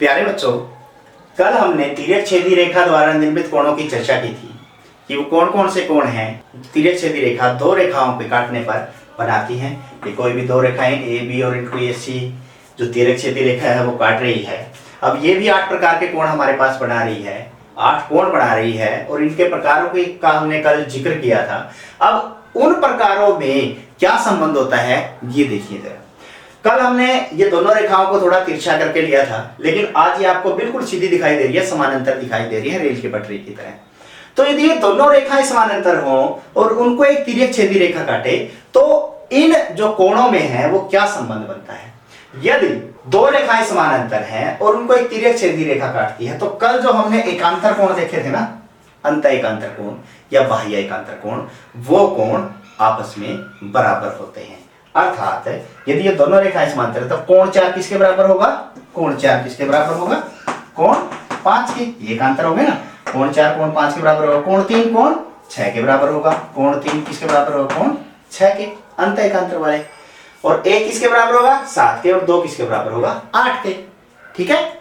प्यारे बच्चों, कल हमने तिर्यक छेदी रेखा द्वारा निर्मित कोणों की चर्चा की थी कि वो कौन कौन से कोण हैं तिर्यक छेदी रेखा दो रेखाओं पे काटने पर बनाती हैं। कि कोई भी दो रेखाएं ए बी और इनको ये सी जो तिर्यक छेदी रेखा है वो काट रही है। अब ये भी 8 प्रकार के कोण हमारे पास बना रही है, 8 कोण बना रही है और इनके प्रकारों का हमने कल जिक्र किया था। अब उन प्रकारों में क्या संबंध होता है ये देखिए जरा। कल हमने ये दोनों रेखाओं को थोड़ा तिरछा करके लिया था, लेकिन आज ये आपको बिल्कुल सीधी दिखाई दे रही है, समानांतर दिखाई दे रही है रेल की पटरी की तरह। तो यदि ये दोनों रेखाएं समानांतर हो और उनको एक तिर्यक छेदी रेखा काटे तो इन जो कोणों में है वो क्या संबंध बनता है। यदि दो रेखाएं समानांतर हैं और उनको एक तिर्यक छेदी रेखा काटती है तो कल जो हमने एकांतर कोण देखे थे ना, अंत एकांतर कोण या बाह्य एकांतर कोण, वो कोण आपस में बराबर होते हैं। अर्थात यदि ये दोनों रेखाएं समांतर है तो कोण 4 किसके बराबर होगा, कोण 4 किसके बराबर होगा, कोण 5 के। ये एकांतर हो गए ना, कोण 4 कोण 5 के बराबर होगा, कोण 3 कोण 6 के बराबर होगा, कोण 3 किसके बराबर होगा, कोण 6 के, अंत एकांतर वाले। और 1 किसके बराबर होगा, 7 के, और 2 किसके बराबर होगा, 8 के। ठीक है।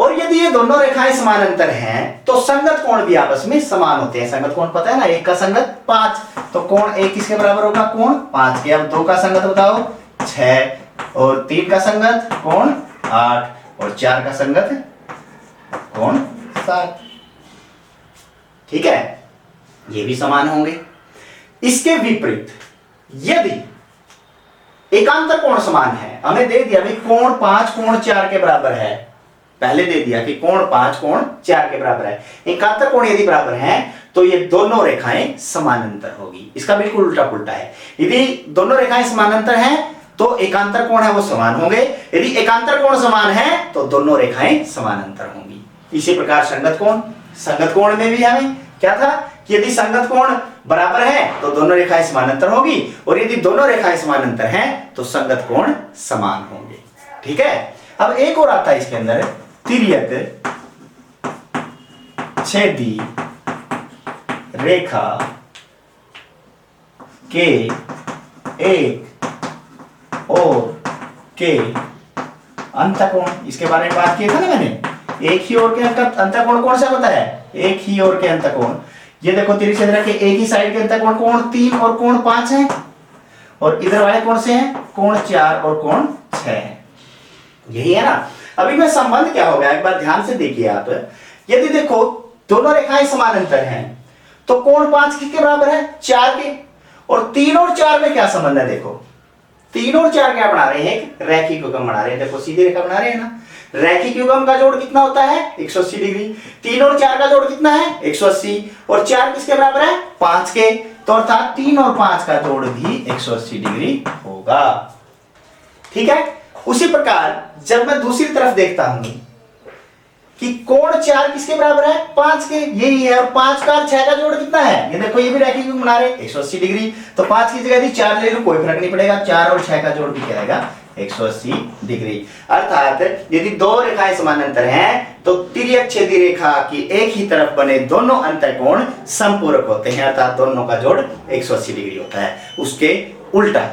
और यदि ये दोनों रेखाएं समानांतर हैं तो संगत कोण भी आपस में समान होते हैं। संगत कोण पता है ना, 1 का संगत 5, तो कोण 1 किसके बराबर होगा, कोण 5 के। अब 2 का संगत बताओ 6, और 3 का संगत कोण 8, और 4 का संगत कोण 7। ठीक है, ये भी समान होंगे। इसके विपरीत यदि एकांतर कोण समान है, हमें दे दिया भाई कोण 5 कोण 4 के बराबर है, पहले दे दिया कि कोण 5 कोण 4 के बराबर है। एकांतर कोण यदि बराबर हैं तो ये दोनों रेखाएं समानांतर होगी। इसका बिल्कुल उल्टा पुल्टा है। यदि दोनों रेखाएं समानांतर हैं तो एकांतर कोण है वो समान होंगे, यदि एकांतर कोण समान है तो दोनों रेखाएं समानांतर होंगी। इसी प्रकार संगत कोण, संगत कोण में भी हमें क्या था कि यदि संगत कोण बराबर है तो दोनों रेखाएं समानांतर होगी, और यदि दोनों रेखाएं समानांतर हैं तो संगत कोण समान होंगे। ठीक है। अब एक और आता है इसके अंदर, तिर्यक छेदी रेखा के एक ओर के अंतकोण। इसके बारे में बात की था ना मैंने, एक ही ओर के अंतकोण कौन सा होता है, एक ही ओर के अंतकोण। ये देखो तिर्यक छेदी रेखा के एक ही साइड के अंतकोण कोण 3 और कोण 5 है, और इधर वाले कौन से हैं, कोण 4 और कोण 6 है। यही है ना। अभी में संबंध क्या होगा एक बार ध्यान से देखिए आप। यदि देखो दोनों रेखाएं समानांतर हैं तो कोण 5 किसके बराबर है, 4 के, और 3 और 4 में क्या संबंध है। देखो 3 और 4 क्या बना रहे हैं, एक रैखिक युग्म बना रहे हैं। देखो सीधी रेखा बना रहे हैं ना, रैखिक युग्म का जोड़ कितना होता है, 180 डिग्री। 3 और 4 का जोड़ कितना है, 180, और 4 किसके बराबर है, 5 के, तो अर्थात 3 और 5 का जोड़ भी 180 डिग्री होगा। ठीक है। उसी प्रकार जब मैं दूसरी तरफ देखता हूं कि कोण 4 किसके बराबर है, 5 के, यही है, और 5 का 6 का जोड़ कितना है, ये देखो ये भी रैखिक युग्म बना रहे 180 डिग्री। तो 5 की जगह यदि 4 ले लो कोई फर्क नहीं पड़ेगा, 4 और 6 का जोड़ भी क्या आएगा, 180 डिग्री। अर्थात यदि दो रेखाएं समानांतर हैं तो तिर्यक छेदी रेखा की एक ही तरफ बने दोनों अंतःकोण समपूरक होते हैं, अर्थात दोनों का जोड़ 180 डिग्री होता है। उसके उल्टा,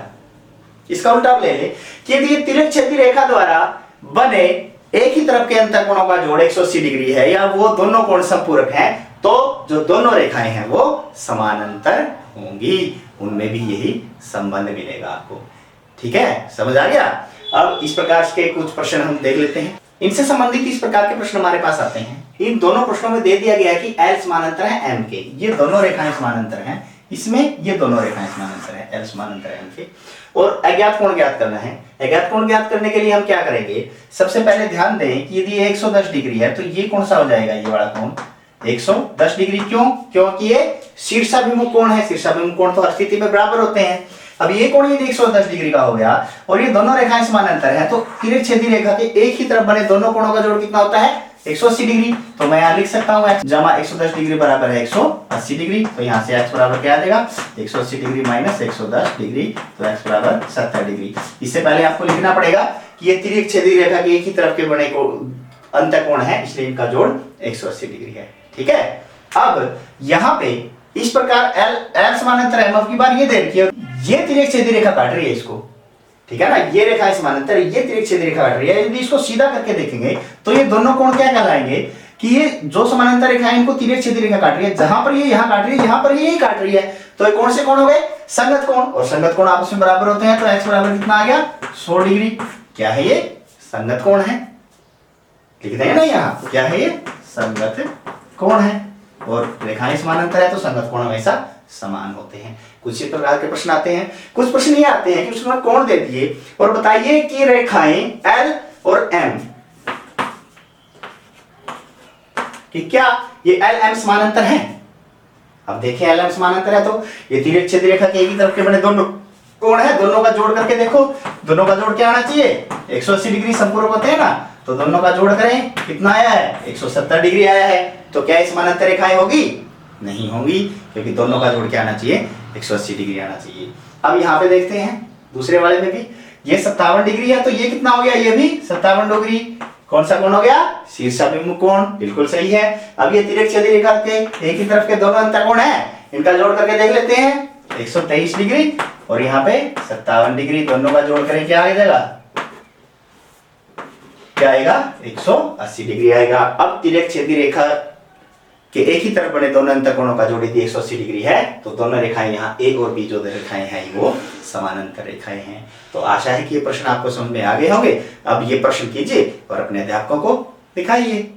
इसका उल्टा ले ले कि यदि ये तिर्यक छेदी रेखा द्वारा बने एक ही तरफ के अंतःकोणों का जोड़ 180 डिग्री है या वो दोनों कोण समपूरक हैं तो जो दोनों रेखाएं हैं वो समानांतर होंगी, उनमें भी यही संबंध मिलेगा आपको। ठीक है, समझ आ गया। अब इस प्रकार के कुछ प्रश्न हम देख लेते हैं। इनसे संबंधित इस प्रकार के प्रश्न हमारे पास आते हैं। इन दोनों प्रश्नों में दे दिया गया है कि L समानांतर है M के, ये दोनों रेखाएं समानांतर हैं, इसमें ये दोनों रेखाएं समानांतर हैं, L समानांतर है M के, और अज्ञात कोण ज्ञात करना है। अज्ञात कोण ज्ञात करने के लिए हम क्या करेंगे, सबसे पहले ध्यान दें कि यदि 110 डिग्री है तो ये कौन सा हो जाएगा, ये वाला कोण 110 डिग्री। क्यों, क्योंकि ये शीर्षाभिमुख कोण है। शीर्षाभिमुख कोण तो हर स्थिति में बराबर होते हैं। अब ये कोण यदि 110 डिग्री का हो गया और ये दोनों रेखाएं समानांतर है तो तिर्यक छेदी रेखा के एक ही तरफ बने दोनों कोणों का जोड़ कितना होता है, 180 डिग्री। तो मैं यहाँ लिख सकता हूँ x जमा 110 डिग्री बराबर है 180 डिग्री। तो यहाँ से x बराबर क्या आ जाएगा, 180 डिग्री माइनस 110 डिग्री, तो x बराबर 70 डिग्री। इससे पहले आपको लिखना पड़ेगा कि ये तिर्यक छेदी रेखा के एक ही तरफ के बने अंतःकोण है, इसलिए इनका जोड़ 180 डिग्री है। ठीक है। अब यहाँ पे इस प्रकार L समानांतर M, अब की बार ये दे रखिए, ये तिर्यक छेदी रेखा काट रही है इसको, ठीक है ना। ये रेखा समानांतर, ये तिरक छेदी रेखा काट रही है। यदि इसको सीधा करके देखेंगे तो ये दोनों कोण क्या कहलाएंगे कि ये जो समानांतर रेखा है इनको तिरक छेदी रेखा काट रही है। जहां पर ये यहाँ काट रही है, यहाँ पर ये यही काट रही है, तो ये कौन से कोण हो गए? संगत कोण। और संगत कोण आपस में बराबर होते हैं, तो x बराबर कितना आ गया? 100 डिग्री। क्या है ये? संगत कोण है। लिख देंगे ना यहाँ, क्या है ये? संगत कोण है। और रेखाएं समानांतर है तो संगत कोण हमेशा समान होते हैं। कुछ इस प्रकार के प्रश्न आते हैं। कुछ प्रश्न ये आते हैं कि उसमें कोण दे दिए और बताइए कि रेखाएं L और M कि क्या ये L M समानांतर है। अब देखें L M समानांतर है तो ये तिर्यक छेदी रेखा के एक ही तरफ के बने दोनों कोण है, दोनों का जोड़ करके देखो। दोनों का जोड़ क्या आना चाहिए? 180 डिग्री संपूरक होते हैं ना, तो दोनों का जोड़ करें, कितना आया है? 170 डिग्री आया है। तो क्या ये समानांतर रेखाएं होगी? नहीं होंगी, क्योंकि दोनों का जोड़ क्या आना चाहिए? 180 डिग्री आना चाहिए। अब यहाँ पे देखते हैं दूसरे वाले में भी, ये 57 डिग्री है तो ये कितना हो गया? ये भी 57 डिग्री। कौन सा कोण हो गया? शीर्षाभिमुख कोण। बिल्कुल सही है। अब ये तिर्यक छेदी रेखा के एक ही तरफ के दोनों अंतःकोण है, इनका जोड़ करके देख लेते हैं। 123 डिग्री और यहाँ पे 57 डिग्री, दोनों का जोड़ करें, क्या आ जाएगा? क्या आएगा? 180 डिग्री आएगा। अब तिर्यक छेदी रेखा के एक ही तरफ बने दोनों अंतःकोणों का जोड़ यदि 180 डिग्री है तो दोनों रेखाएं यहाँ ए और बी जो रेखाएं हैं वो समानांतर रेखाएं हैं। तो आशा है कि ये प्रश्न आपको समझ में आ गए होंगे। अब ये प्रश्न कीजिए और अपने अध्यापकों को दिखाइए।